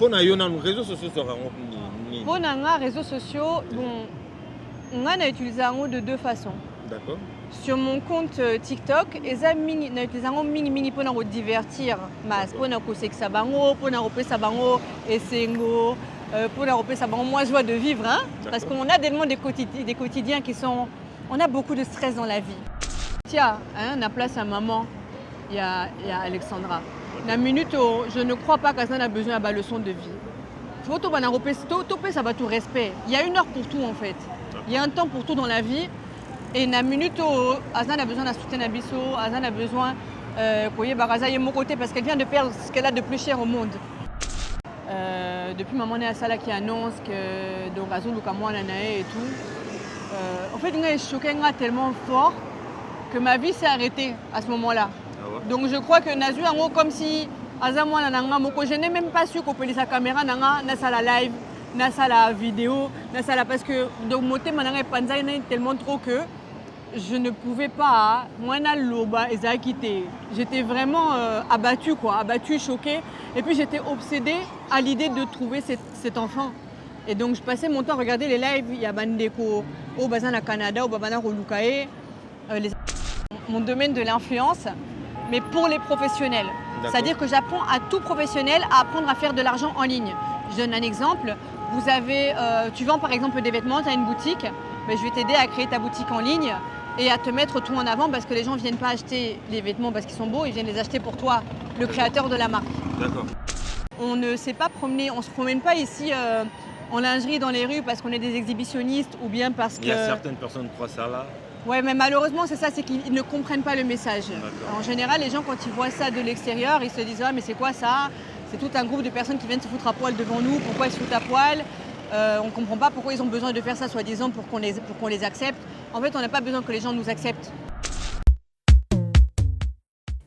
Pour les réseaux sociaux, pour les réseaux sociaux, bon, on a utilisé de deux façons. D'accord. Sur mon compte TikTok, on a utilisé mini pour nous divertir, pour nous causer que ça bango, pour nous repérer ça bango et sengo, pour nous repérer ça bango moins joie de vivre, hein, parce qu'on a tellement des quotidiens qui sont, on a beaucoup de stress dans la vie. Tiens, hein, on a place à maman, il y a Alexandra. La minute où je ne crois pas qu'Azan a besoin de la leçon de vie. Faut tout ça va tout respect. Il y a une heure pour tout en fait. Il y a un temps pour tout dans la vie. Et la minute où Azan a besoin d'un soutien d'Abisso, Azan a besoin de Baraza est mon côté parce qu'elle vient de perdre ce qu'elle a de plus cher au monde. Depuis maman est à Sala qui annonce que donc Azon Lukamwa Nanae et tout. En fait, il est choqué tellement fort que ma vie s'est arrêtée à ce moment-là. Ah ouais. Donc je crois que Nazu en gros comme si Azamwa Nananga Moko, je n'ai même pas su qu'on peut sa caméra Nanga Nasala live, Nasala vidéo, Nasala parce que donc moté Mananga et Panzai tellement trop que je ne pouvais pas, moi, j'étais vraiment abattue, choquée. Et puis j'étais obsédée à l'idée de trouver cet enfant. Et donc je passais mon temps à regarder les lives, il y a Bandeko, au Bazan à Canada, au Babana Rolukae, mon domaine de l'influence, mais pour les professionnels. C'est-à-dire que j'apprends à tout professionnel à apprendre à faire de l'argent en ligne. Je donne un exemple. Vous avez, tu vends par exemple des vêtements, tu as une boutique, mais je vais t'aider à créer ta boutique en ligne et à te mettre tout en avant parce que les gens ne viennent pas acheter les vêtements parce qu'ils sont beaux, ils viennent les acheter pour toi, le créateur de la marque. D'accord. On ne s'est pas promené, on ne se promène pas ici en lingerie dans les rues parce qu'on est des exhibitionnistes ou bien parce que... Il y a certaines personnes qui croient ça là. Ouais, mais malheureusement, c'est ça, c'est qu'ils ne comprennent pas le message. En général, les gens, quand ils voient ça de l'extérieur, ils se disent « Ah, mais c'est quoi ça ? C'est tout un groupe de personnes qui viennent se foutre à poil devant nous. Pourquoi ils se foutent à poil ? On ne comprend pas pourquoi ils ont besoin de faire ça, soi-disant, pour qu'on les accepte. En fait, on n'a pas besoin que les gens nous acceptent. »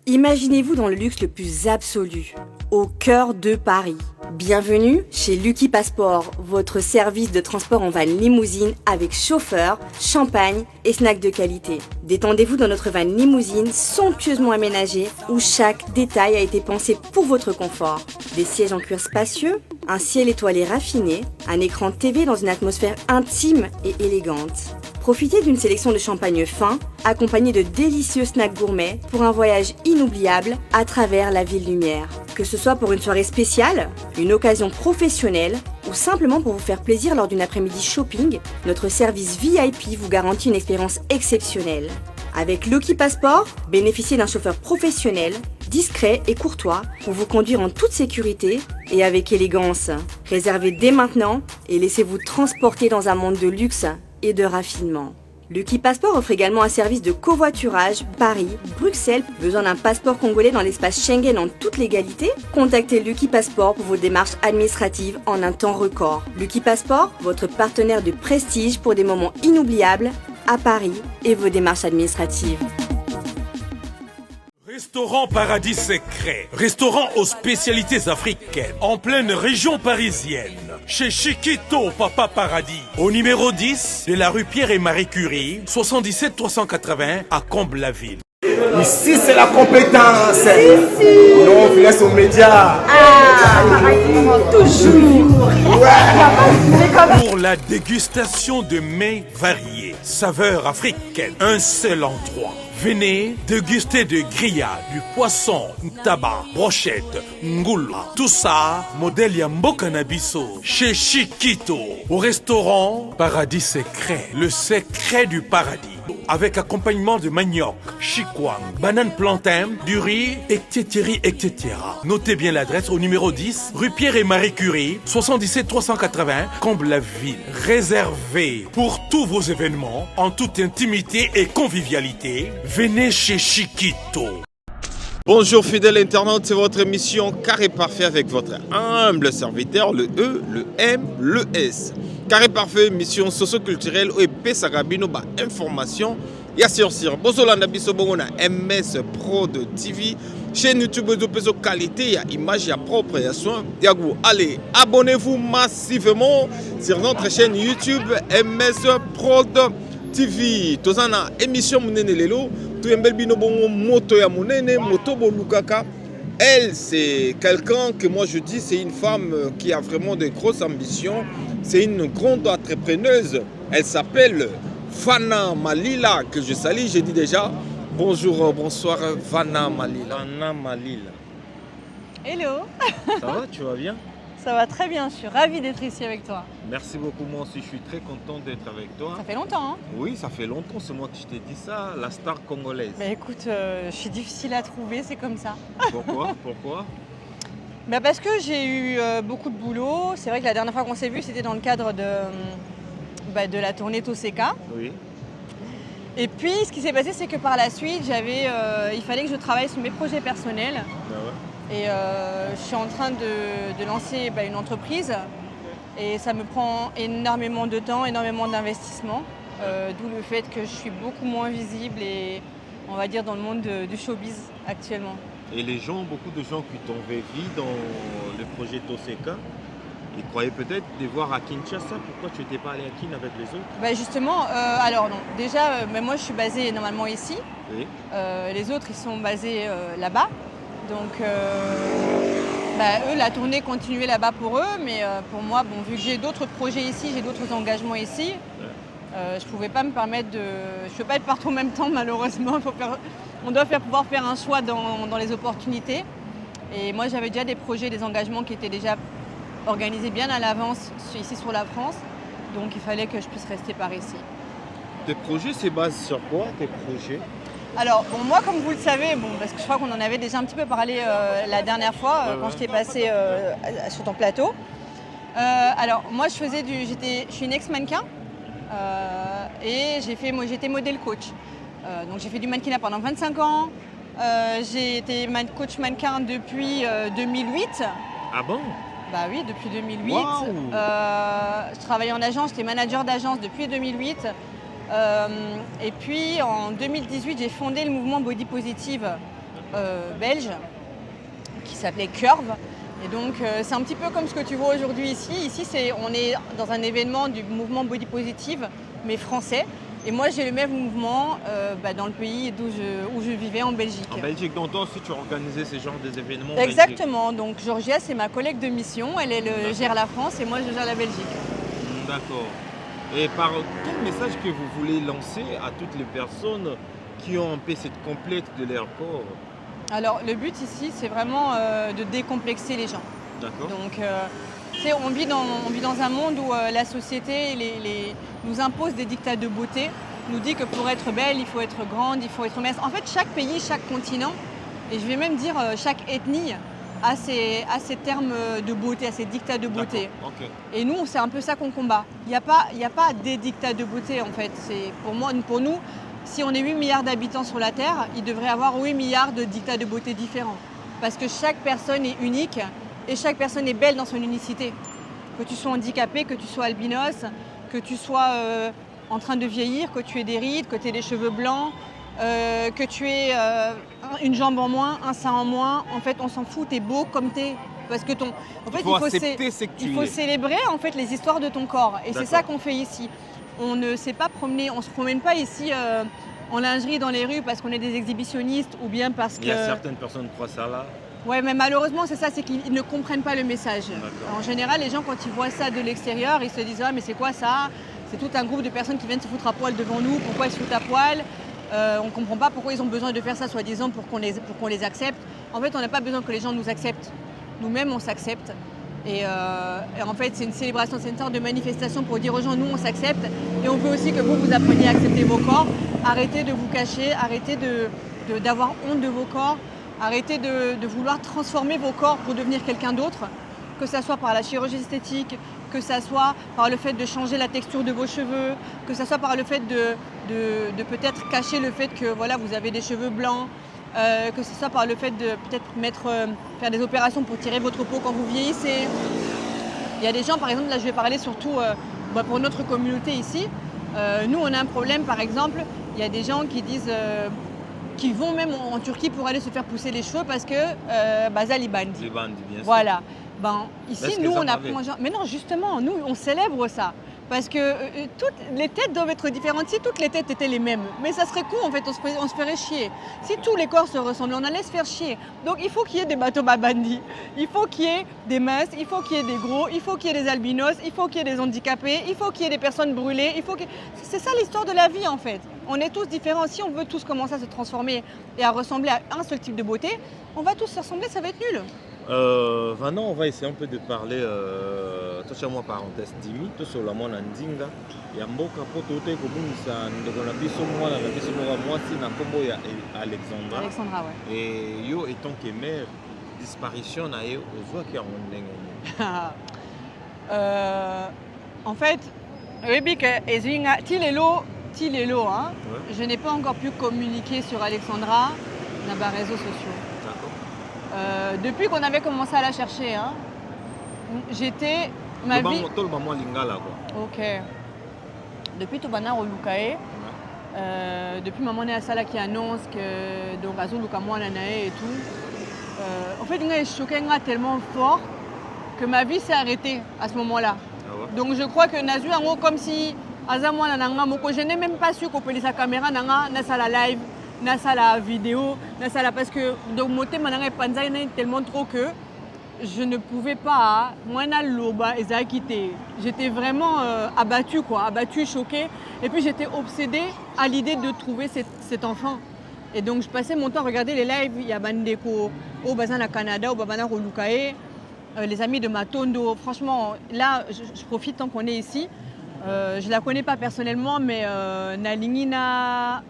Imaginez-vous dans le luxe le plus absolu, au cœur de Paris. Bienvenue chez Lucky Passport, votre service de transport en van limousine avec chauffeur, champagne et snacks de qualité. Détendez-vous dans notre van limousine somptueusement aménagée où chaque détail a été pensé pour votre confort. Des sièges en cuir spacieux, un ciel étoilé raffiné, un écran TV dans une atmosphère intime et élégante. Profitez d'une sélection de champagne fin, accompagné de délicieux snacks gourmets pour un voyage inoubliable à travers la ville lumière. Que ce soit pour une soirée spéciale, une occasion professionnelle ou simplement pour vous faire plaisir lors d'une après-midi shopping, notre service VIP vous garantit une expérience exceptionnelle. Avec Lucky Passport, bénéficiez d'un chauffeur professionnel, discret et courtois pour vous conduire en toute sécurité et avec élégance. Réservez dès maintenant et laissez-vous transporter dans un monde de luxe et de raffinement. Lucky Passport offre également un service de covoiturage Paris, Bruxelles. Besoin d'un passeport congolais dans l'espace Schengen en toute légalité? Contactez Lucky Passport pour vos démarches administratives en un temps record. Lucky Passport, votre partenaire de prestige pour des moments inoubliables à Paris et vos démarches administratives. Restaurant Paradis Secret, restaurant aux spécialités africaines, en pleine région parisienne, chez Chiquito Papa Paradis, au numéro 10 de la rue Pierre et Marie Curie, 77 380 à Comble-la-Ville. Ici c'est la compétence. Non, on laisse aux médias. Toujours. Ouais. Pour la dégustation de mets variés, saveurs africaines, un seul endroit. Venez déguster de grillades, du poisson, tabac, brochette, ngoula. Tout ça, modèle Yamboka Nabiso, chez Chiquito, au restaurant Paradis Secret, le secret du paradis. Avec accompagnement de manioc, chikwang, banane plantain, du riz, etc. Notez bien l'adresse au numéro 10, rue Pierre et Marie Curie, 77 380, Comble-la-Ville. Réservé pour tous vos événements, en toute intimité et convivialité, venez chez Chiquito. Bonjour fidèles internautes, c'est votre émission Carré Parfait avec votre humble serviteur, le E, le M, le S. Carré Parfait, mission socio-culturelle, OEP Sagabino, information, Yassir Sir, Bozolanda Bisobongona, MS Pro de TV, chaîne YouTube de peso qualité, il y a image, il y a propre, il y a soin. Allez, abonnez-vous massivement sur notre chaîne YouTube MS Pro de TV. Tozana émission Mounene Lelo, tout un bel bino bongo moto ya Mounene, moto bolukaka. Elle, c'est quelqu'un que moi je dis, c'est une femme qui a vraiment de grosses ambitions. C'est une grande entrepreneuse. Elle s'appelle Vanna Malila, que je salue. J'ai dit déjà bonjour, bonsoir Vanna Malila. Vanna Malila. Hello. Ça va, tu vas bien? Ça va très bien, je suis ravie d'être ici avec toi. Merci beaucoup, moi aussi je suis très content d'être avec toi. Ça fait longtemps, hein? Oui, ça fait longtemps, c'est moi qui je t'ai dit ça, la star congolaise. Bah écoute, je suis difficile à trouver, c'est comme ça. Pourquoi? Pourquoi? Bah parce que j'ai eu beaucoup de boulot. C'est vrai que la dernière fois qu'on s'est vu, c'était dans le cadre de la tournée Toseka. Oui. Et puis, ce qui s'est passé, c'est que par la suite, il fallait que je travaille sur mes projets personnels. Ah ouais. Et je suis en train de lancer une entreprise. Et ça me prend énormément de temps, énormément d'investissement. D'où le fait que je suis beaucoup moins visible et, on va dire, dans le monde du showbiz actuellement. Et les gens, beaucoup de gens qui t'ont vu dans le projet Toseka, ils croyaient peut-être les voir à Kinshasa. Pourquoi tu n'étais pas allé à Kin avec les autres? Justement, alors non. Déjà, moi je suis basée normalement ici. Oui. Les autres, ils sont basés là-bas. Donc, eux, la tournée continuait là-bas pour eux. Mais pour moi, vu que j'ai d'autres projets ici, j'ai d'autres engagements ici, je ne pouvais pas me permettre de... Je ne peux pas être partout en même temps, malheureusement. On doit pouvoir faire un choix dans les opportunités. Et moi, j'avais déjà des projets, des engagements qui étaient déjà organisés bien à l'avance ici sur la France. Donc, il fallait que je puisse rester par ici. Tes projets, c'est basé sur quoi, tes projets? Alors, moi, comme vous le savez, parce que je crois qu'on en avait déjà un petit peu parlé la dernière fois, quand j'étais passée sur ton plateau. Alors, moi, je suis une ex-mannequin et j'étais modèle coach. Donc, j'ai fait du mannequinat pendant 25 ans. J'ai été coach mannequin depuis 2008. Ah bon? Bah oui, depuis 2008. Wow. Je travaillais en agence, j'étais manager d'agence depuis 2008. Et puis en 2018, j'ai fondé le mouvement Body Positive belge qui s'appelait Curve. Et donc c'est un petit peu comme ce que tu vois aujourd'hui ici. Ici, on est dans un événement du mouvement Body Positive, mais français. Et moi, j'ai le même mouvement dans le pays où je vivais, en Belgique. En Belgique, donc toi aussi, tu organisais ce genre d'événements? Exactement. Donc Georgia, c'est ma collègue de mission. Elle gère la France et moi, je gère la Belgique. D'accord. Et par quel message que vous voulez lancer à toutes les personnes qui ont un peu cette complexe de leur corps? Alors, le but ici, c'est vraiment de décomplexer les gens. D'accord. Donc, on vit dans un monde où la société nous impose des dictats de beauté, nous dit que pour être belle, il faut être grande, il faut être mince. En fait, chaque pays, chaque continent, et je vais même dire chaque ethnie, a ces termes de beauté, à ces dictats de beauté. Okay. Et nous, c'est un peu ça qu'on combat. Il n'y a pas des dictats de beauté, en fait. Pour nous, si on est 8 milliards d'habitants sur la Terre, il devrait y avoir 8 milliards de dictats de beauté différents. Parce que chaque personne est unique et chaque personne est belle dans son unicité. Que tu sois handicapé, que tu sois albinos, que tu sois en train de vieillir, que tu aies des rides, que tu aies des cheveux blancs, que tu aies une jambe en moins, un sein en moins. En fait, on s'en fout, t'es beau comme t'es. Parce que il faut célébrer en fait les histoires de ton corps. Et c'est ça qu'on fait ici. On ne s'est pas promené, on se promène pas ici en lingerie dans les rues parce qu'on est des exhibitionnistes ou bien parce que... Il y a certaines personnes qui croient ça là. Ouais, mais malheureusement, c'est ça, c'est qu'ils ne comprennent pas le message. En général, les gens, quand ils voient ça de l'extérieur, ils se disent « Ah, mais c'est quoi ça? C'est tout un groupe de personnes qui viennent se foutre à poil devant nous. Pourquoi ils se foutent à poil? On ne comprend pas pourquoi ils ont besoin de faire ça, soi-disant, pour qu'on les accepte. En fait, on n'a pas besoin que les gens nous acceptent. Nous-mêmes, on s'accepte. Et en fait, c'est une célébration, c'est une sorte de manifestation pour dire aux gens, nous, on s'accepte. Et on veut aussi que vous appreniez à accepter vos corps. Arrêtez de vous cacher, arrêtez d'avoir honte de vos corps. Arrêtez de vouloir transformer vos corps pour devenir quelqu'un d'autre. Que ça soit par la chirurgie esthétique, que ça soit par le fait de changer la texture de vos cheveux, que ça soit par le fait de peut-être cacher le fait que voilà, vous avez des cheveux blancs, que ce soit par le fait de peut-être faire des opérations pour tirer votre peau quand vous vieillissez. Il y a des gens, par exemple, là je vais parler surtout pour notre communauté ici. Nous, on a un problème, par exemple, il y a des gens qui disent... qui vont même en Turquie pour aller se faire pousser les cheveux parce que Zaliband. Bien sûr. Voilà. Ben, ici, Est-ce nous, que ça on apprend m'avait aux gens. Mais non, justement, nous, on célèbre ça. Parce que toutes les têtes doivent être différentes. Si toutes les têtes étaient les mêmes, mais ça serait con en fait, on se ferait chier. Si tous les corps se ressemblaient, on allait se faire chier. Donc il faut qu'il y ait des bateaux babandi, il faut qu'il y ait des minces, il faut qu'il y ait des gros, il faut qu'il y ait des albinos, il faut qu'il y ait des handicapés, il faut qu'il y ait des personnes brûlées. C'est ça l'histoire de la vie en fait. On est tous différents. Si on veut tous commencer à se transformer et à ressembler à un seul type de beauté, on va tous se ressembler, ça va être nul. Maintenant, on va essayer un peu de parler, toi moi parenthèse, Dimi, tout sur la mona ndinga, ya mboka po tote komunisa ndeko na biso mwana na biso moko mwasi na kombo ya Alexandra. Alexandra, ouais. Et yo étant que mère, disparition na ye ozwaki yango ndenge nini? En fait, oui, que Tilelo, hein, Ouais. je n'ai pas encore pu communiquer sur Alexandra dans les réseaux sociaux. D'accord. Depuis qu'on avait commencé à la chercher, hein, j'étais... Ma vie... Tout le moment lingala quoi. Ok. Depuis Tobana au Lukae, depuis maman est à Sala qui annonce que donc Azul Lukamwa Nanae et tout, en fait, il est choqué tellement fort que ma vie s'est arrêtée à ce moment-là. Ah ouais? Donc je crois que Nazu en gros comme si Azamwa Nananga Moko, je n'ai même pas su qu'on peut sa caméra Nanga Nasala live, Nasala vidéo, Nasala parce que donc Moté Mananga et Panza est tellement trop que je ne pouvais pas, moi Naloba et quitté. J'étais vraiment abattue quoi, abattue, choquée. Et puis j'étais obsédée à l'idée de trouver cet enfant. Et donc je passais mon temps à regarder les lives, il y a Bandeko au Bazan Canada, au Babana au Lukae. Les amis de Matondo, franchement, là, je profite tant qu'on est ici. Je ne la connais pas personnellement, mais Nalingina,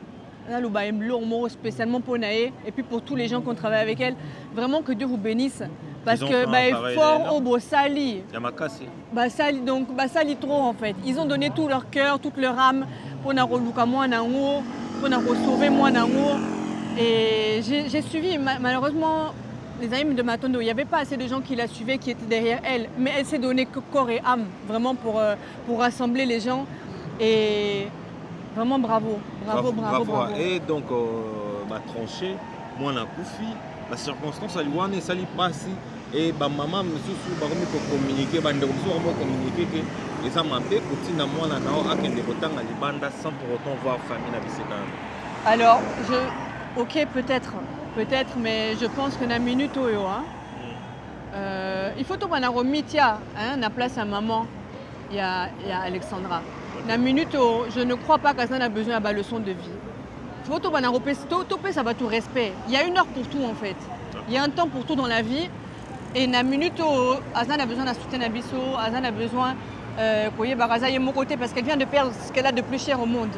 spécialement pour Naé, et puis pour tous les gens qui ont travaillé avec elle, vraiment que Dieu vous bénisse. Parce que fort au Bossali. Sali, donc Sali trop en fait. Ils ont donné tout leur cœur, toute leur âme pour Naroluka moi Nango, pour sauver moi Nango. Et j'ai suivi, malheureusement, les amis de Matondo, il n'y avait pas assez de gens qui la suivaient, qui étaient derrière elle. Mais elle s'est donnée corps et âme, vraiment pour rassembler les gens. Et vraiment bravo. Et donc, ma tranchée, moi, on a Koufi, la circonstance, elle est ça passe. Et ma maman, monsieur, pour communiquer, communiquer que ça m'a fait continuer à moi, sans pour autant voir famille na bisekana. Alors, ok, peut-être, mais je pense que na minute oyo, hein, il faut tout prendre mitia, hein, na place à maman, il y a Alexandra. Na minute oyo, je ne crois pas qu'Azan a besoin de leçon de vie. Il faut tout prendre ça va tout respect. Il y a une heure pour tout en fait. Il y a un temps pour tout dans la vie. Et na minute oyo, Azan a besoin d'un soutien d'abisso, Azan a besoin koye baraza mon côté parce qu'elle vient de perdre ce qu'elle a de plus cher au monde.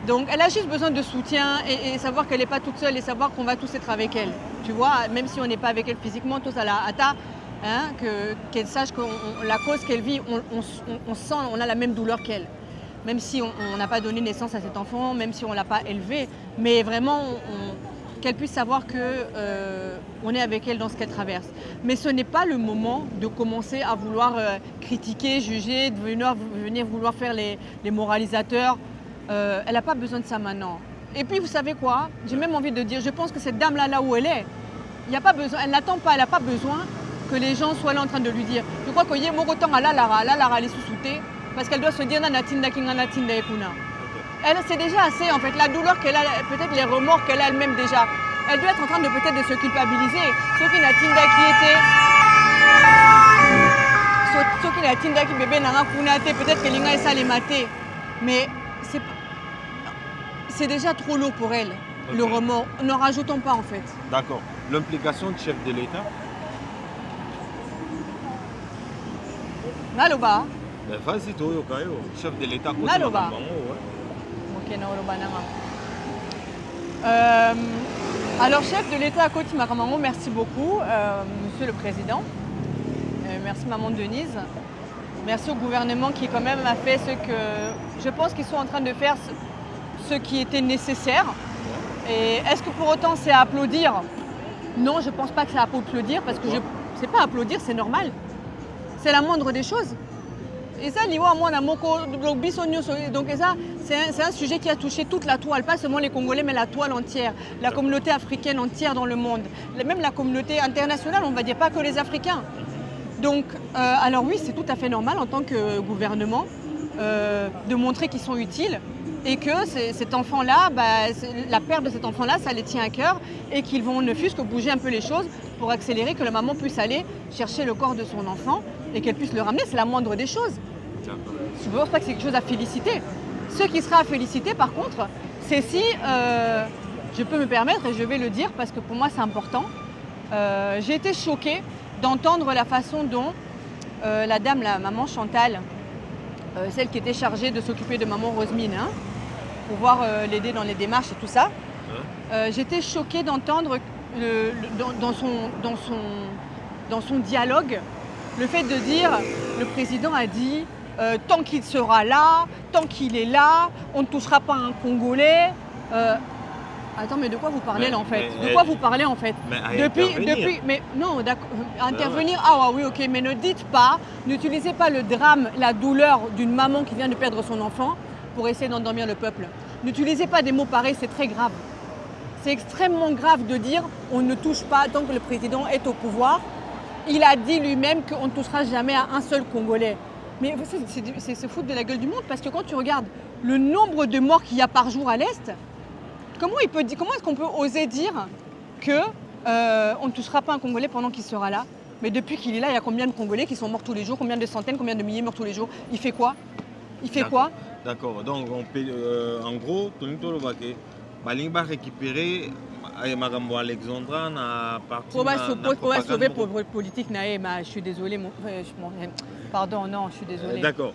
Donc elle a juste besoin de soutien et savoir qu'elle n'est pas toute seule et savoir qu'on va tous être avec elle. Tu vois, même si on n'est pas avec elle physiquement, tous à la hâta, hein, qu'elle sache que la cause qu'elle vit, on sent, on a la même douleur qu'elle. Même si on n'a pas donné naissance à cet enfant, même si on ne l'a pas élevé, mais vraiment qu'elle puisse savoir qu'on est avec elle dans ce qu'elle traverse. Mais ce n'est pas le moment de commencer à vouloir critiquer, juger, de venir vouloir faire les moralisateurs. Elle n'a pas besoin de ça maintenant. Et puis vous savez quoi, j'ai même envie de dire, je pense que cette dame-là, là où elle est, il n'y a pas besoin, elle n'attend pas, elle n'a pas besoin que les gens soient là en train de lui dire. Je crois qu'il y a Morotan à la Lara, elle est sous-soutée, parce qu'elle doit se dire Nanatinda Kinganatinda Ekuna. Elle, c'est déjà assez en fait, la douleur qu'elle a, peut-être les remords qu'elle a elle-même déjà. Elle doit être en train de peut-être de se culpabiliser. Ceux qui Natinda qui était. Ceux qui Natinda qui bébé Nanga Kunate, peut-être que Linga et ça les maté. Mais c'est déjà trop lourd pour elle, okay. Le remords. N'en rajoutons pas en fait. D'accord. L'implication du chef de l'État Naloba. Vas-y, chef de l'État. Naloba. Ok, Naloba Nama. Alors, chef de l'État à Koti Maramango, merci beaucoup, Monsieur le Président. Merci Maman Denise. Merci au gouvernement qui quand même a fait ce que... Je pense qu'ils sont en train de faire ce qui était nécessaire. Et est-ce que pour autant c'est à applaudir? Non, je ne pense pas que c'est à applaudir parce que c'est pas applaudir, c'est normal. C'est la moindre des choses. Et ça, donc ça, c'est un sujet qui a touché toute la toile, pas seulement les Congolais, mais la toile entière, la communauté africaine entière dans le monde, même la communauté internationale, on ne va dire pas que les Africains. Donc, alors oui, c'est tout à fait normal en tant que gouvernement de montrer qu'ils sont utiles et que cet enfant-là, la perte de cet enfant-là, ça les tient à cœur et qu'ils vont ne fût-ce que bouger un peu les choses pour accélérer que la maman puisse aller chercher le corps de son enfant et qu'elle puisse le ramener. C'est la moindre des choses. Je ne pense pas que c'est quelque chose à féliciter. Ce qui sera à féliciter, par contre, c'est si, je peux me permettre, et je vais le dire parce que pour moi c'est important, j'ai été choquée d'entendre la façon dont la dame, la maman Chantal, celle qui était chargée de s'occuper de maman Rosemine, hein, pour pouvoir l'aider dans les démarches et tout ça, j'étais choquée d'entendre dans son dialogue le fait de dire, le président a dit, tant qu'il sera là, tant qu'il est là, on ne touchera pas un Congolais. Attends, mais de quoi vous parlez là en fait? De quoi vous parlez en fait? Depuis, mais non, intervenir, ah oui, ok, mais ne dites pas, n'utilisez pas le drame, la douleur d'une maman qui vient de perdre son enfant pour essayer d'endormir le peuple. N'utilisez pas des mots pareils, c'est très grave. C'est extrêmement grave de dire on ne touche pas tant que le président est au pouvoir. Il a dit lui-même qu'on ne touchera jamais à un seul Congolais. Mais c'est se foutre de la gueule du monde parce que quand tu regardes le nombre de morts qu'il y a par jour à l'Est, comment est-ce qu'on peut oser dire qu'on ne touchera pas un Congolais pendant qu'il sera là? Mais depuis qu'il est là, il y a combien de Congolais qui sont morts tous les jours? Combien de centaines, combien de milliers morts tous les jours? Il fait quoi? D'accord. Donc, on peut, en gros, Tonito Lobake, il va récupérer Alexandra na partie. On va sauver pour politique, je suis désolée. Pardon, non, je suis désolée. D'accord.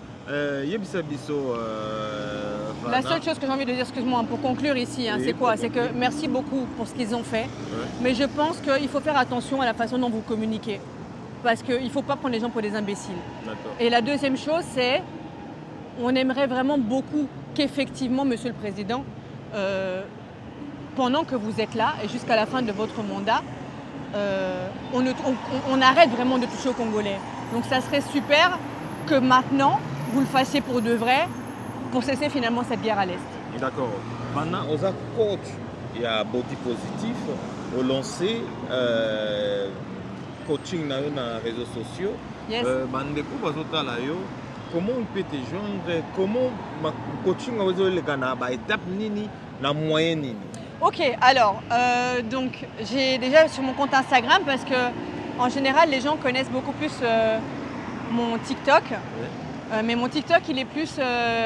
La seule chose que j'ai envie de dire, excuse-moi, pour conclure ici, c'est quoi? C'est que merci beaucoup pour ce qu'ils ont fait, mais je pense qu'il faut faire attention à la façon dont vous communiquez, parce qu'il ne faut pas prendre les gens pour des imbéciles. Et la deuxième chose, c'est on aimerait vraiment beaucoup qu'effectivement, Monsieur le Président, pendant que vous êtes là et jusqu'à la fin de votre mandat, on arrête vraiment de toucher aux Congolais. Donc ça serait super que maintenant, vous le fassiez pour de vrai, pour cesser finalement cette guerre à l'Est. D'accord. Maintenant, aux coach, il y a Body Positif, au lancé coaching dans les réseaux sociaux. Yes. Comment on peut te joindre? Comment coaching les étape nini, la moyenne nini? Ok, alors, donc j'ai déjà sur mon compte Instagram parce que en général les gens connaissent beaucoup plus mon TikTok, mais mon TikTok il est plus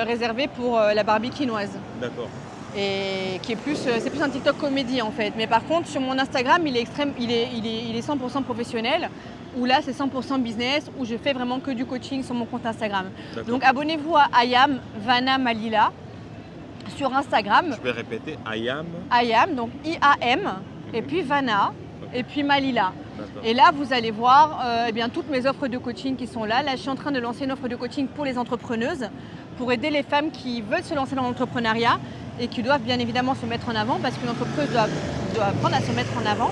réservé pour la Barbie quinoise. D'accord. Et qui est plus, c'est plus un TikTok comédie en fait. Mais par contre sur mon Instagram il est 100% professionnel, où là c'est 100% business, où je fais vraiment que du coaching sur mon compte Instagram. Donc abonnez-vous à Ayam Vanna Malila sur Instagram. Je vais répéter, Ayam, donc I-A-M, et puis Vanna, et puis Malila. Et là, vous allez voir toutes mes offres de coaching qui sont là. Là, je suis en train de lancer une offre de coaching pour les entrepreneuses, pour aider les femmes qui veulent se lancer dans l'entrepreneuriat et qui doivent bien évidemment se mettre en avant, parce qu'une entrepreneuse doit apprendre à se mettre en avant.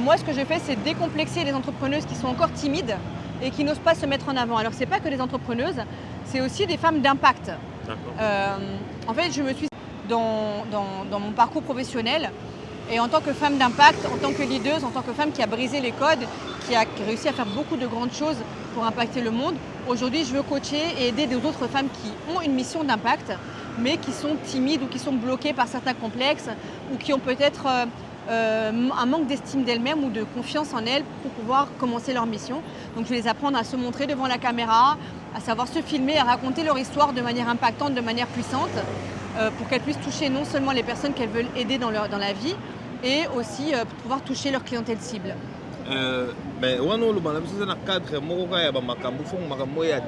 Moi, ce que je fais, c'est décomplexer les entrepreneuses qui sont encore timides et qui n'osent pas se mettre en avant. Alors, ce n'est pas que des entrepreneuses, c'est aussi des femmes d'impact. En fait, je me suis dans mon parcours professionnel et en tant que femme d'impact, en tant que leader, en tant que femme qui a brisé les codes, qui a réussi à faire beaucoup de grandes choses pour impacter le monde, aujourd'hui, je veux coacher et aider d'autres femmes qui ont une mission d'impact, mais qui sont timides ou qui sont bloquées par certains complexes ou qui ont peut-être un manque d'estime d'elles-mêmes ou de confiance en elles pour pouvoir commencer leur mission. Donc, je vais les apprendre à se montrer devant la caméra, à savoir se filmer, à raconter leur histoire de manière impactante, de manière puissante, pour qu'elles puissent toucher non seulement les personnes qu'elles veulent aider dans la vie, et aussi pouvoir toucher leur clientèle cible. Mais on a le cadre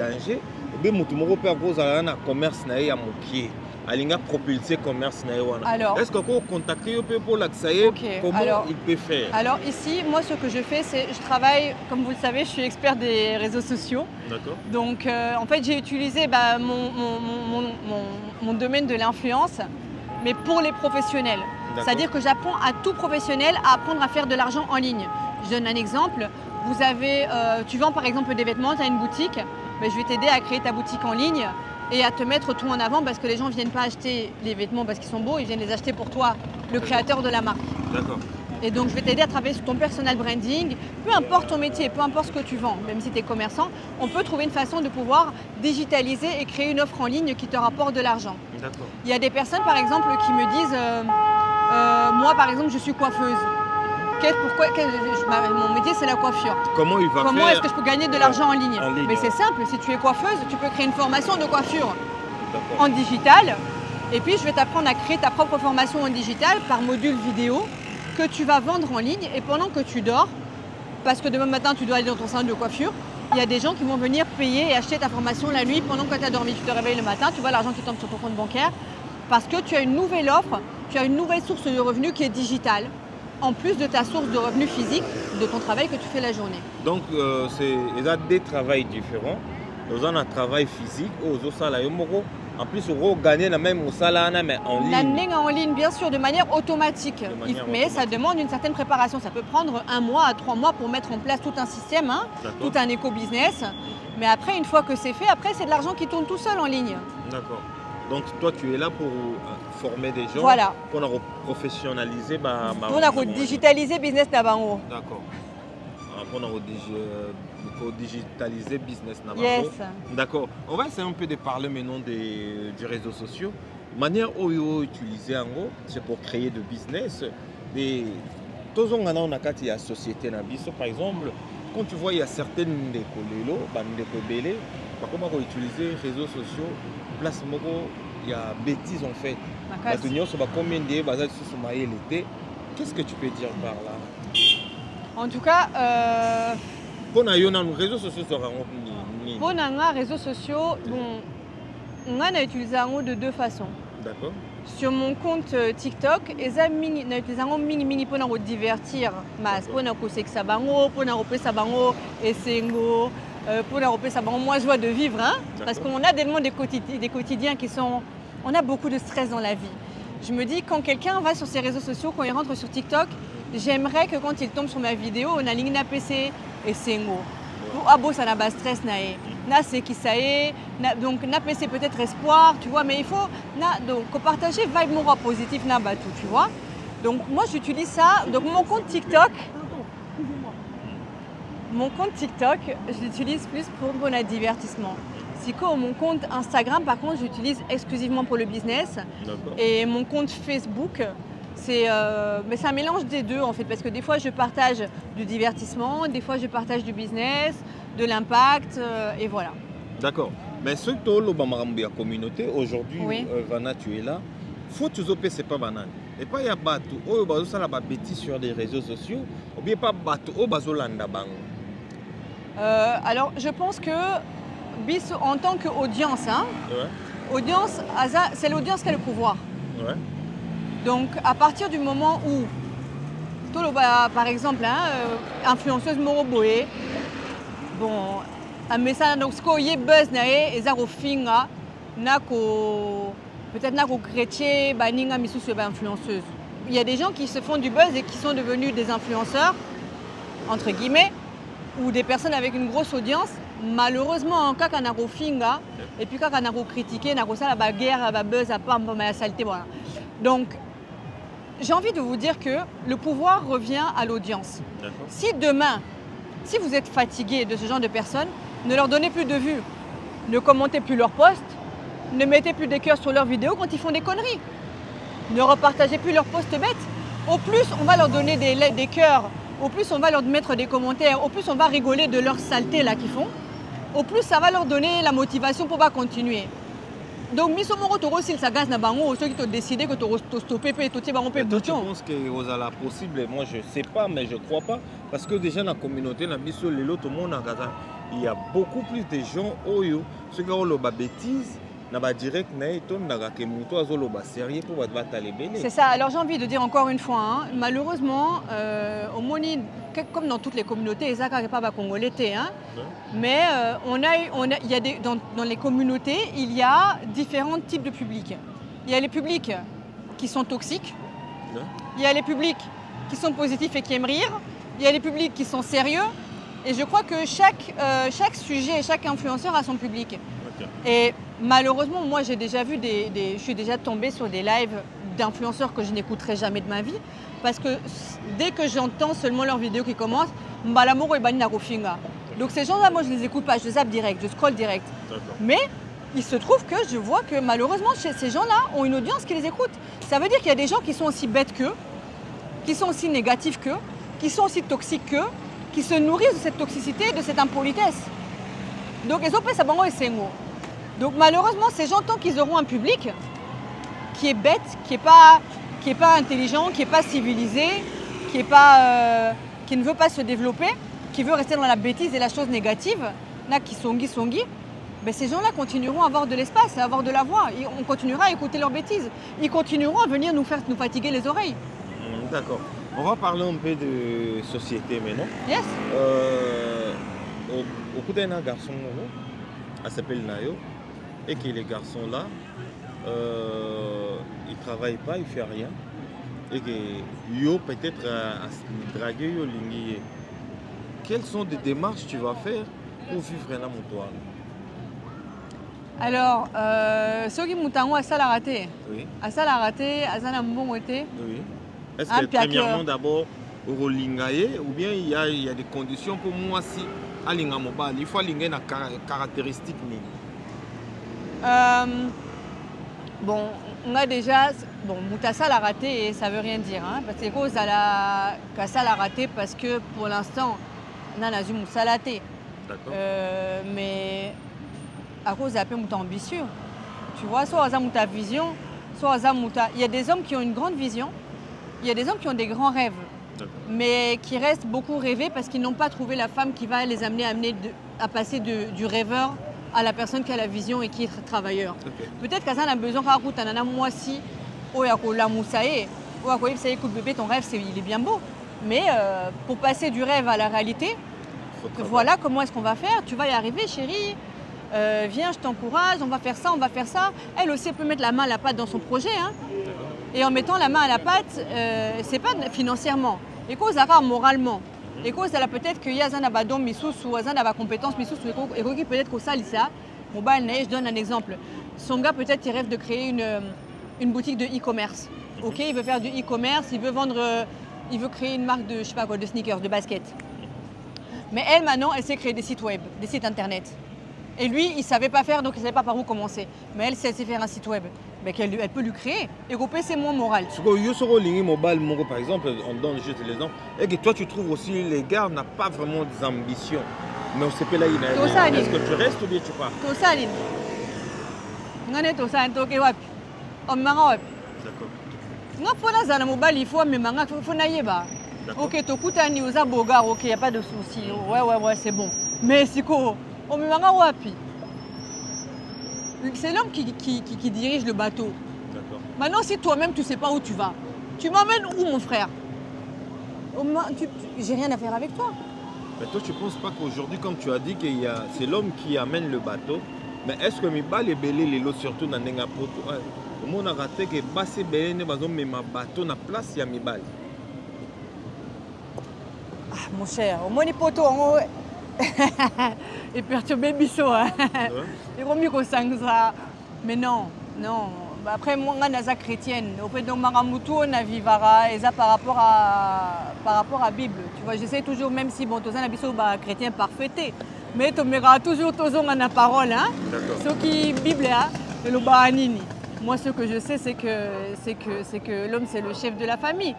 danger, commerce alinga propulser commerce na wana. Alors, est-ce que vous contactez pour l'accès? Comment il peut faire? Alors ici, moi ce que je fais, c'est je travaille, comme vous le savez, je suis expert des réseaux sociaux. D'accord. Donc en fait, j'ai utilisé mon domaine de l'influence, mais pour les professionnels. C'est-à-dire que j'apprends à tout professionnel à apprendre à faire de l'argent en ligne. Je donne un exemple. Vous avez, tu vends par exemple des vêtements, tu as une boutique, je vais t'aider à créer ta boutique en ligne et à te mettre tout en avant parce que les gens ne viennent pas acheter les vêtements parce qu'ils sont beaux, ils viennent les acheter pour toi, le créateur de la marque. D'accord. Et donc, je vais t'aider à travailler sur ton personal branding. Peu importe ton métier, peu importe ce que tu vends, même si tu es commerçant, on peut trouver une façon de pouvoir digitaliser et créer une offre en ligne qui te rapporte de l'argent. D'accord. Il y a des personnes, par exemple, qui me disent moi, par exemple, je suis coiffeuse. Mon métier, c'est la coiffure. Comment il va Comment faire est-ce que je peux gagner de l'argent en ligne? En ligne, Mais ouais. c'est simple, si tu es coiffeuse, tu peux créer une formation de coiffure D'accord. en digital. Et puis, je vais t'apprendre à créer ta propre formation en digital par module vidéo que tu vas vendre en ligne. Et pendant que tu dors, parce que demain matin, tu dois aller dans ton salon de coiffure, il y a des gens qui vont venir payer et acheter ta formation la nuit pendant que tu as dormi. Tu te réveilles le matin, tu vois l'argent qui tombe sur ton compte bancaire parce que tu as une nouvelle offre, tu as une nouvelle source de revenus qui est digitale, en plus de ta source de revenus physique de ton travail que tu fais la journée. Donc, il y a des travails différents. Nous avons un travail physique, en plus, on gagne la même salaire, mais en ligne. En ligne, bien sûr, de manière automatique. Mais ça demande une certaine préparation. Ça peut prendre 1 mois à 3 mois pour mettre en place tout un système, hein, tout un éco-business. Mais après, une fois que c'est fait, après, c'est de l'argent qui tourne tout seul en ligne. D'accord. Donc, toi, tu es là pour former des gens, voilà. Pour professionnaliser. Pour digitaliser le business d'Abango. D'accord. Pour digitaliser le business d'Abango. Yes. D'accord. On va essayer un peu de parler maintenant des réseaux sociaux. La manière dont ils utilisent, c'est pour créer de business. Tous les gens qui ont société, par exemple, quand tu vois, il y a certaines écoles, comment utiliser les réseaux sociaux, place il y a bêtises en fait. Qu'est-ce que tu peux dire par là? En tout cas, pour les réseaux sociaux, pour les réseaux sociaux, on a utilisé de 2 façons. D'accord. Sur mon compte TikTok, on a utilisé mini pour divertir, pour nous moi joie de vivre, hein, parce qu'on a tellement des quotidiens qui sont... On a beaucoup de stress dans la vie. Je me dis, quand quelqu'un va sur ses réseaux sociaux, quand il rentre sur TikTok, j'aimerais que quand il tombe sur ma vidéo, on a ligne na PC et c'est ngo. Abo ça n'a pas stress nae. Na c'est qui ça est. Donc na PC peut-être espoir, tu vois, mais il faut donc partager vibe mon positif na batou, tu vois. Donc moi j'utilise ça. Donc mon compte TikTok, je l'utilise plus pour mon divertissement. Mon compte Instagram, par contre, j'utilise exclusivement pour le business. Et mon compte Facebook, c'est un mélange des deux en fait, parce que des fois je partage du divertissement, des fois je partage du business, de l'impact, et voilà. D'accord. Mais ce que tu as communauté, aujourd'hui, oui. Vanna, tu es là. Faut que tu aies c'est pas banal. Et pas il y a bateau, ça la bêtise sur les réseaux sociaux, ou bien pas bateau, alors je pense que en tant qu'audience, hein, ouais. Audience, c'est l'audience qui a le pouvoir. Ouais. Donc à partir du moment où, par exemple, influenceuse Moroboé, bon, un message donc ce qu'il y a buzz nae et zaro finga nako peut-être nako chrétien baninga misusu ba influenceuse. Il y a des gens qui se font du buzz et qui sont devenus des influenceurs entre guillemets ou des personnes avec une grosse audience. Malheureusement, en cas qu'on a finga et puis quand on a critiqué, on a ça la bagarre, la buzz, la pam, la saleté, voilà. Donc j'ai envie de vous dire que le pouvoir revient à l'audience. Si demain, si vous êtes fatigué de ce genre de personnes, ne leur donnez plus de vues, ne commentez plus leurs posts, ne mettez plus des cœurs sur leurs vidéos quand ils font des conneries, ne repartagez plus leurs posts bêtes. Au plus, on va leur donner des cœurs, au plus, on va leur mettre des commentaires, au plus, on va rigoler de leur saleté là qu'ils font, au plus, ça va leur donner la motivation pour pas continuer. Donc, si ça gagne na bango, ceux qui ont décidé que tu stoppé, tu tu penses que vous allez possible? Moi, je ne sais pas, mais je ne crois pas. Parce que déjà, dans la communauté, tout le monde il y a beaucoup plus de gens, ceux qui ont des bêtises, direct, c'est ça. Alors, j'ai envie de dire encore une fois, hein, malheureusement, comme dans toutes les communautés, mais dans les communautés, il y a différents types de publics. Il y a les publics qui sont toxiques, il y a les publics qui sont positifs et qui aiment rire, il y a les publics qui sont sérieux, et je crois que chaque sujet, chaque influenceur a son public. Et malheureusement, moi j'ai déjà vu je suis déjà tombée sur des lives d'influenceurs que je n'écouterai jamais de ma vie. Parce que dès que j'entends seulement leurs vidéos qui commencent, Mbalamoro et Bani Nakofinga. Donc ces gens-là, moi je les écoute pas, je zappe direct, je scroll direct. Mais il se trouve que je vois que malheureusement, ces gens-là ont une audience qui les écoute. Ça veut dire qu'il y a des gens qui sont aussi bêtes qu'eux, qui sont aussi négatifs qu'eux, qui sont aussi toxiques qu'eux, qui se nourrissent de cette toxicité et de cette impolitesse. Donc, ils ont fait ça. Donc, malheureusement, ces gens, tant qu'ils auront un public qui est bête, qui n'est pas intelligent, qui n'est pas civilisé, qui ne veut pas se développer, qui veut rester dans la bêtise et la chose négative, ben ces gens-là continueront à avoir de l'espace, à avoir de la voix. On continuera à écouter leurs bêtises. Ils continueront à venir nous fatiguer les oreilles. D'accord. On va parler un peu de société maintenant. Yes. Au coup d'un garçon, elle s'appelle Nayo, et que les garçons là, ils ne travaillent pas, ils ne font rien. Et que yo peut-être à draguer yo linguier. Quelles sont les démarches que tu vas faire pour vivre un amour toi? Alors, ceux qui m'ont à ça la raté. Oui. À ça la raté, à ça n'a bon été. Oui. Est-ce que premièrement d'abord au lingaye ou bien il y a des conditions pour moi si à linga mobile il faut linga na caractéristique ni. Bon, on a déjà bon Moutassa l'a raté et ça veut rien dire hein, parce que cause à la ça l'a raté parce que pour l'instant on a eu Moussa laté. D'accord. Mais à cause d'un peu Mouta ambitieux. Tu vois, soit à Mouta vision, soit à Mouta. Il y a des hommes qui ont une grande vision. Il y a des hommes qui ont des grands rêves, mais qui restent beaucoup rêvés parce qu'ils n'ont pas trouvé la femme qui va les amener à passer du rêveur à la personne qui a la vision et qui est travailleur. Okay. Peut-être qu'à ça, on a besoin d'un moi si, ou à la moussaïe, ou à quoi écoute bébé, ton rêve, il est bien beau. Mais pour passer du rêve à la réalité, voilà comment est-ce qu'on va faire. Tu vas y arriver, chérie. Viens, je t'encourage, on va faire ça, on va faire ça. Elle aussi elle peut mettre la main à la pâte dans son projet. Hein. Et en mettant la main à la pâte, c'est pas financièrement. Et cause à moralement. Et cause elle a peut-être qu'il y a un abadon misous ou un compétence misous ou qui peut-être qu'au salissa. Je donne un exemple. Son gars peut-être il rêve de créer une boutique de e-commerce. Ok, il veut faire du e-commerce, il veut créer une marque de je sais pas quoi, de sneakers, de basket. Mais elle maintenant, elle sait créer des sites web, des sites internet. Et lui, il ne savait pas faire, donc il ne savait pas par où commencer. Mais elle sait faire un site web. Mais elle peut lui créer. Et c'est moins moral. Par exemple, on donne juste l'exemple. Et que toi, tu trouves aussi les gars n'ont pas vraiment d'ambition. Mais on sait pas là, est-ce que tu restes ou bien tu pars? D'accord. Ok, Tokutani, Oza Bogar, ok, il n'y a pas de souci. Ouais, c'est bon. Mais c'est quoi? C'est l'homme qui dirige le bateau. D'accord. Maintenant, si toi-même tu ne sais pas où tu vas, tu m'emmènes où mon frère? J'ai rien à faire avec toi. Mais toi, tu ne penses pas qu'aujourd'hui, comme tu as dit, c'est l'homme qui amène le bateau, mais est-ce que mes balles et belé les lots surtout dans les bateaux? Au monde a raté que basse belé ne va mais ma bateau na place il y a mes balles. Ah mon cher, au moins les poteaux et perturber biso. Et remis au ça. Mais non. Après moi on a chrétienne. Au fait donc maramutu on a vivara et ça par rapport à Bible. Tu vois, j'essaie toujours même si bon tous un biso chrétien parfaité. Mais tu me toujours la parole hein. Ce qui Bible hein, le bahanini. Moi ce que je sais c'est que l'homme c'est le chef de la famille.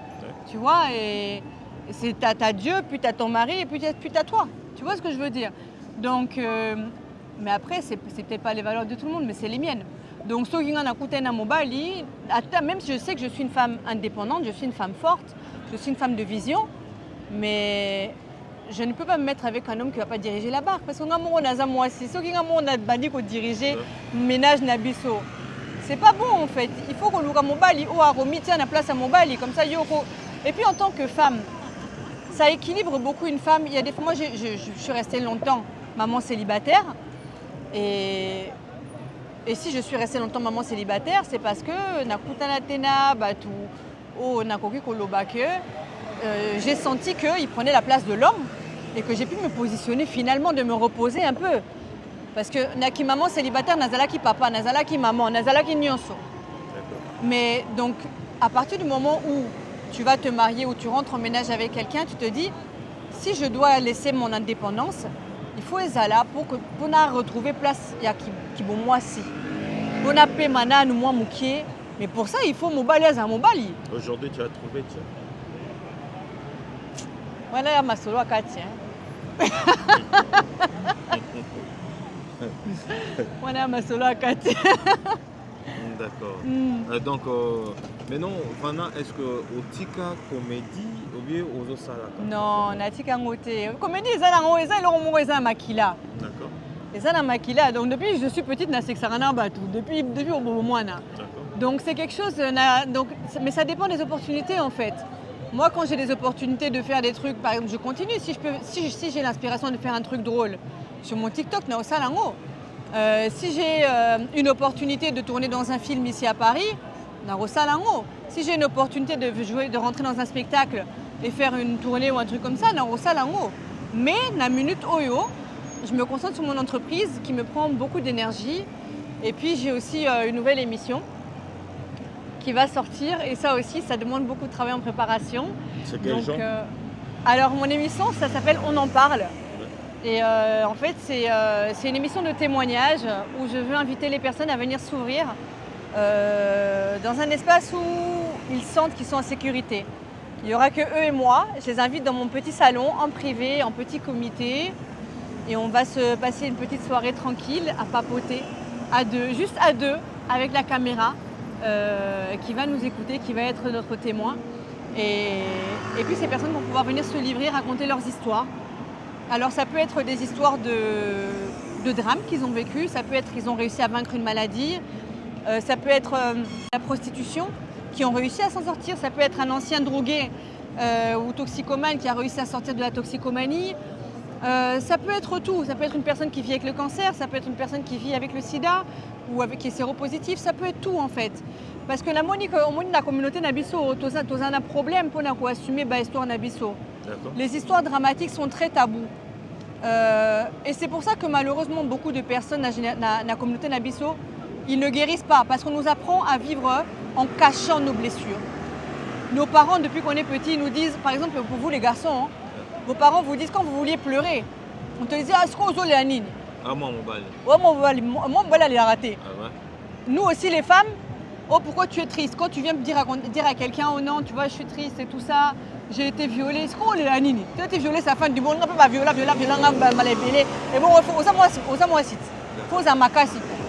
Tu vois et c'est t'as Dieu, puis t'as ton mari et puis t'as toi. Tu vois ce que je veux dire? Donc, mais après, c'est peut-être pas les valeurs de tout le monde, mais c'est les miennes. Donc, ceux qui ont écouté à Mobali, même si je sais que je suis une femme indépendante, je suis une femme forte, je suis une femme de vision, mais je ne peux pas me mettre avec un homme qui ne va pas diriger la barque. Parce qu'on a moi aussi, ceux qui ont bandi pour diriger ménage Nabiso. C'est pas bon en fait. Il faut qu'on loue à Mobali ou à Romi, tiens la place à Mobali, comme ça, Yoko. Et puis en tant que femme, ça équilibre beaucoup une femme. Il y a des fois, moi, je suis restée longtemps maman célibataire. Et si je suis restée longtemps maman célibataire, c'est parce que j'ai senti qu'il prenait la place de l'homme et que j'ai pu me positionner finalement, de me reposer un peu. Parce que naki maman célibataire, nazalaki papa, nazalaki maman, nazalaki nyonso. Mais donc, à partir du moment où tu vas te marier ou tu rentres en ménage avec quelqu'un, tu te dis, si je dois laisser mon indépendance, il faut être là pour retrouver place qui bon moi si. Pour na paix mana nous moi moukier, mais pour ça il faut mobali à mobali. Aujourd'hui tu as trouvé tiens. Voilà ma solo à Katia. Voilà ma solo à Katia. D'accord. Donc, maintenant, Vanna, est-ce que au Tika comédie ou bien aux Osala? Non, na Tika ngote. Comédie, ils ont le makila. D'accord. Ils ont makila. Donc depuis que je suis petite, na sexarana batou. Depuis au moment là. Donc c'est quelque chose. Mais ça dépend des opportunités en fait. Moi, quand j'ai des opportunités de faire des trucs, par exemple, je continue. Si j'ai l'inspiration de faire un truc drôle sur mon TikTok, na Osala ngo. Si j'ai une opportunité de tourner dans un film ici à Paris, Narosalango. Si j'ai une opportunité de rentrer dans un spectacle et faire une tournée ou un truc comme ça, Narosalango. Mais la minute Oyo, je me concentre sur mon entreprise qui me prend beaucoup d'énergie. Et puis j'ai aussi une nouvelle émission qui va sortir et ça aussi, ça demande beaucoup de travail en préparation. C'est quel genre alors mon émission, ça s'appelle On en parle. Et en fait, c'est une émission de témoignage où je veux inviter les personnes à venir s'ouvrir dans un espace où ils sentent qu'ils sont en sécurité. Il n'y aura que eux et moi. Je les invite dans mon petit salon, en privé, en petit comité. Et on va se passer une petite soirée tranquille, à papoter, à deux, juste à deux, avec la caméra, qui va nous écouter, qui va être notre témoin. Et puis ces personnes vont pouvoir venir se livrer, raconter leurs histoires. Alors ça peut être des histoires de drames qu'ils ont vécu, ça peut être qu'ils ont réussi à vaincre une maladie, ça peut être la prostitution, qui ont réussi à s'en sortir, ça peut être un ancien drogué ou toxicomane qui a réussi à sortir de la toxicomanie, ça peut être tout, ça peut être une personne qui vit avec le cancer, ça peut être une personne qui vit avec le sida ou qui est séropositif, ça peut être tout en fait. Parce que la communauté Nabiso, tu as un problème pour assumer l'histoire Nabiso. Les histoires dramatiques sont très tabous. Et c'est pour ça que malheureusement beaucoup de personnes dans la communauté Nabiso, ils ne guérissent pas parce qu'on nous apprend à vivre en cachant nos blessures. Nos parents, depuis qu'on est petit, nous disent, par exemple pour vous les garçons, vos parents vous disent quand vous vouliez pleurer, on te disait « Est-ce qu'on les anine ?» Ah moi mon bal. Oh mon bal elle a raté. Ah ouais. Nous aussi les femmes, oh pourquoi tu es triste? Quand tu viens dire à quelqu'un oh non tu vois je suis triste et tout ça, j'ai été violée, est-ce qu'on est la nini? Tu as été violée, sa femme du monde, on ne peut pas violer, et bon,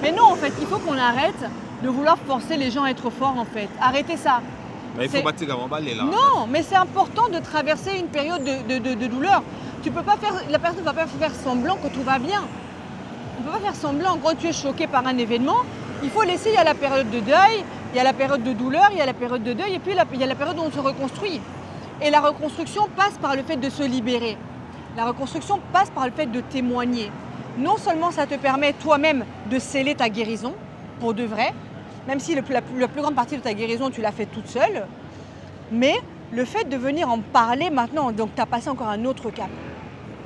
mais non en fait, il faut qu'on arrête de vouloir forcer les gens à être forts en fait. Arrêtez ça. Mais il faut bâtir un bal là. Non, mais c'est important de traverser une période de douleur. Tu peux pas faire, la personne ne va pas faire semblant que tout va bien. On ne peut pas faire semblant. Quand tu es choqué par un événement, il faut laisser, il y a la période de deuil, il y a la période de douleur, il y a la période de deuil et puis il y a la période où on se reconstruit. Et la reconstruction passe par le fait de se libérer. La reconstruction passe par le fait de témoigner. Non seulement ça te permet toi-même de sceller ta guérison, pour de vrai, même si la plus grande partie de ta guérison, tu l'as fait toute seule, mais le fait de venir en parler maintenant, donc tu as passé encore un autre cap.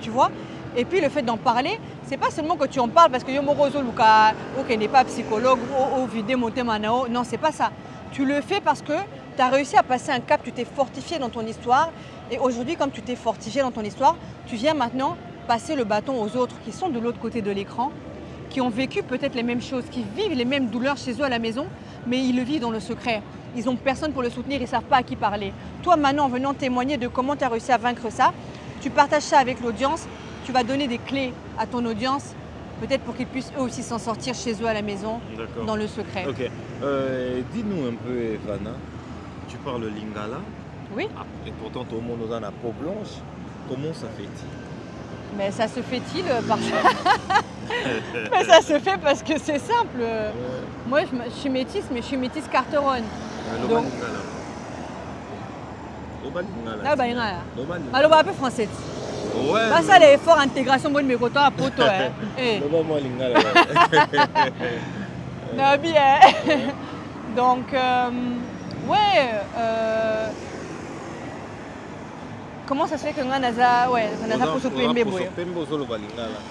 Tu vois? Et puis le fait d'en parler, c'est pas seulement que tu en parles parce que Yomorozo Luka, ok, n'est pas psychologue, ou vide monter manao, non, c'est pas ça. Tu le fais parce que tu as réussi à passer un cap, tu t'es fortifié dans ton histoire. Et aujourd'hui, comme tu t'es fortifié dans ton histoire, tu viens maintenant passer le bâton aux autres qui sont de l'autre côté de l'écran, qui ont vécu peut-être les mêmes choses, qui vivent les mêmes douleurs chez eux à la maison, mais ils le vivent dans le secret. Ils n'ont personne pour le soutenir, ils ne savent pas à qui parler. Toi, maintenant, en venant témoigner de comment tu as réussi à vaincre ça, tu partages ça avec l'audience, tu vas donner des clés à ton audience, peut-être pour qu'ils puissent eux aussi s'en sortir chez eux à la maison, dans le secret. Ok. Dis-nous un peu, Vanna, tu parles lingala. Oui. Et pourtant, tout le monde nous en a peau blanche. Comment ça fait-il? Mais ça se fait-il parce mais ça se fait parce que c'est simple. Moi, je suis métisse, mais je suis métisse carteronne. Donc... Ah bah, il y a un peu français. Ouais. Bah, ça, l'effort intégration, bonne, mais autant à poto. Non, bien. Donc, ouais. Comment ça se fait que nous avons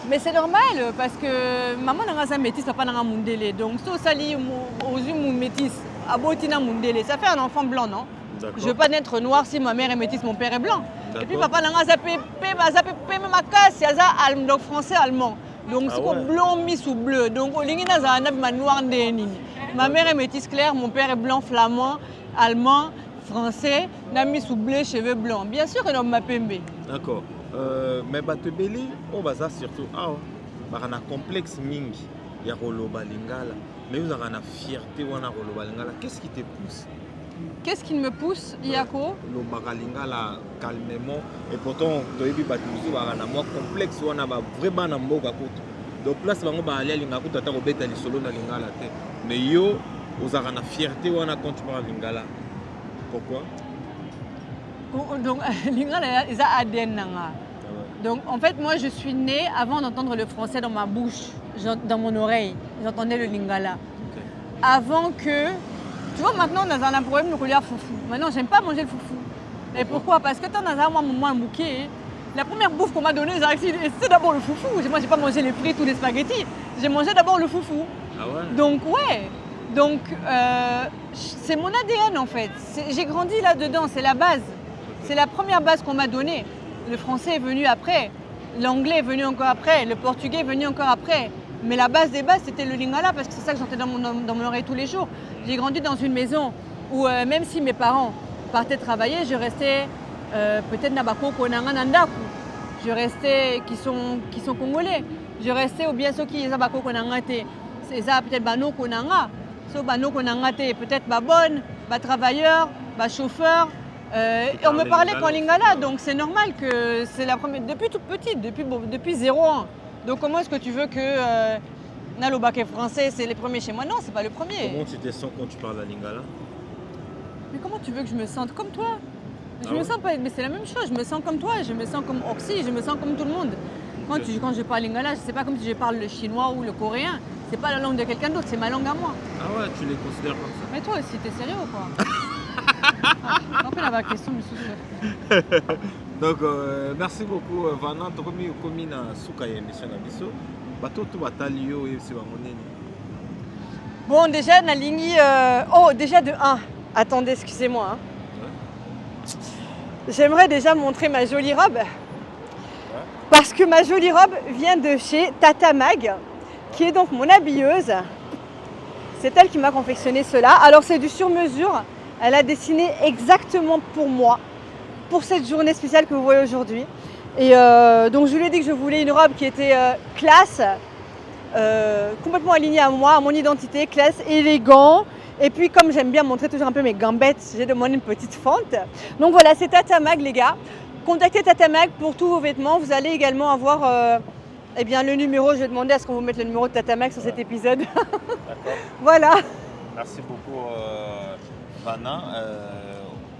mais c'est normal parce que maman n'a pas métisse, pas dans mundele. Donc, si on s'allie aux métis, Abotina Mundele. Ça fait un enfant blanc, non? Je ne veux pas naître noir si ma mère est métisse, mon père est blanc. Et puis papa n'a pas ma casse, donc français, allemand. Donc c'est blanc mis sous bleu. Donc au lingina ma noir ma mère est métisse claire, mon père est blanc, flamand, allemand, français, n'a mis sous bleu, cheveux blancs. Bien sûr que non ma pembe. D'accord. Mais batebeli au bazar surtout un complexe mingi ya roloba lingala. Mais vous avez une fierté wana roloba lingala. Qu'est-ce qui te pousse? Qu'est-ce qui me pousse, Yako? Le bagalingala calmement et pourtant toyebi batuzu ba na moi complexe wana ba vraiment na mboka kutu. Donc place bango ba aller linga kutu ata kobeta lisolo na lingala te. Mais yo vous avez une fierté wana quand tu parles lingala. Pourquoi? Donc lingala ils a ADN nanga. Donc en fait moi je suis née avant d'entendre le français dans ma bouche, dans mon oreille, j'entendais le lingala. Okay. Avant que tu vois, maintenant, on a un problème de collier foufou. Maintenant, j'aime pas manger le foufou. Et pourquoi? Parce que quand on a un moment bouquet, la première bouffe qu'on m'a donnée, c'est d'abord le foufou. Moi, j'ai pas mangé les frites ou les spaghettis. J'ai mangé d'abord le foufou. Ah ouais? Donc, ouais. Donc, c'est mon ADN en fait. J'ai grandi là-dedans, c'est la base. C'est la première base qu'on m'a donnée. Le français est venu après. L'anglais est venu encore après. Le portugais est venu encore après. Mais la base des bases, c'était le lingala parce que c'est ça que j'entendais dans mon oreille tous les jours. J'ai grandi dans une maison où même si mes parents partaient travailler, je restais peut-être nabako konanga nandaku. Je restais qui sont congolais. Je restais ou bien ceux qui nabako konanga te. C'est ça peut-être bano konanga. So bano konanga te peut-être ba bonne, ba travailleur, ba chauffeur. Et on me parlait qu'en lingala, donc c'est normal que c'est la première depuis toute petite, depuis 0 ans. Donc comment est-ce que tu veux que Nalobak est français, c'est les premiers chez moi? Non, c'est pas le premier. Comment tu te sens quand tu parles à lingala? Mais comment tu veux que je me sente? Comme toi. Je me sens pas, mais c'est la même chose, je me sens comme toi, je me sens comme Oxy, je me sens comme tout le monde. Quand je parle lingala, c'est pas comme si je parle le chinois ou le coréen. C'est pas la langue de quelqu'un d'autre, c'est ma langue à moi. Ah ouais, tu les considères comme ça? Mais toi aussi, t'es sérieux ou quoi? Après la question, je suis sûr. Donc merci beaucoup Vana, tokomi komi na suka ya émission na biso. Bato to batali yo yebisi bango nini? Bon déjà na lingi déjà de 1. Attendez, excusez-moi. Hein. Ouais. J'aimerais déjà montrer ma jolie robe. Ouais. Parce que ma jolie robe vient de chez Tata Mag, qui est donc mon habilleuse. C'est elle qui m'a confectionné cela. Alors c'est du sur-mesure. Elle a dessiné exactement pour moi, pour cette journée spéciale que vous voyez aujourd'hui. Et donc je lui ai dit que je voulais une robe qui était classe, complètement alignée à moi, à mon identité, classe, élégant. Et puis comme j'aime bien montrer toujours un peu mes gambettes, j'ai demandé une petite fente. Donc voilà, c'est Tata Mag les gars. Contactez Tata Mag pour tous vos vêtements. Vous allez également avoir eh bien, le numéro. Je vais demander à ce qu'on vous mette le numéro de Tata Mag sur cet épisode. D'accord. Voilà. Merci beaucoup Vana.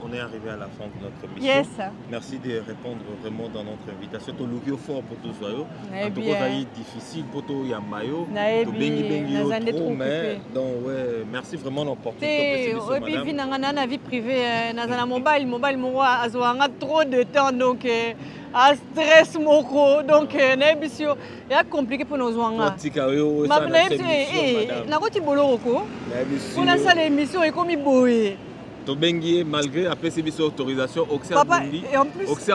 On est arrivé à la fin de notre émission. Yes. Merci de répondre vraiment dans notre invitation. Tu as fort pour tout ça. En tout cas, c'est difficile pour toi y mayo. Trop mais donc ouais, merci vraiment d'emporter. Et puis finalement na vie privée, na mobile mo azwanga trop de temps donc à stress moko donc na bisio ya compliqué pour nos zwanga. Na ko ti boloko. Pour la salle émission et comme boye. Tobengi malgré après ces biso autorisation Oxia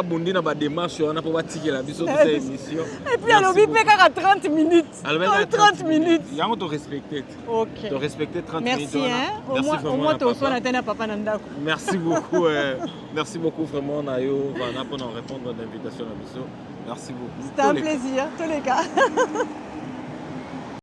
Bundi na ba démarche on a pour batiquer la biso de cette émission. Et puis alors il fait qu'à 30 minutes. 30 minutes. Il y a on te respecter. OK. Te respecter 30 minutes. Merci hein. Au moins tu sois na papa nandako. Merci beaucoup merci beaucoup vraiment Nayo Vana pour nous répondre à l'invitation à biso. Merci beaucoup. C'était un plaisir tous les cas.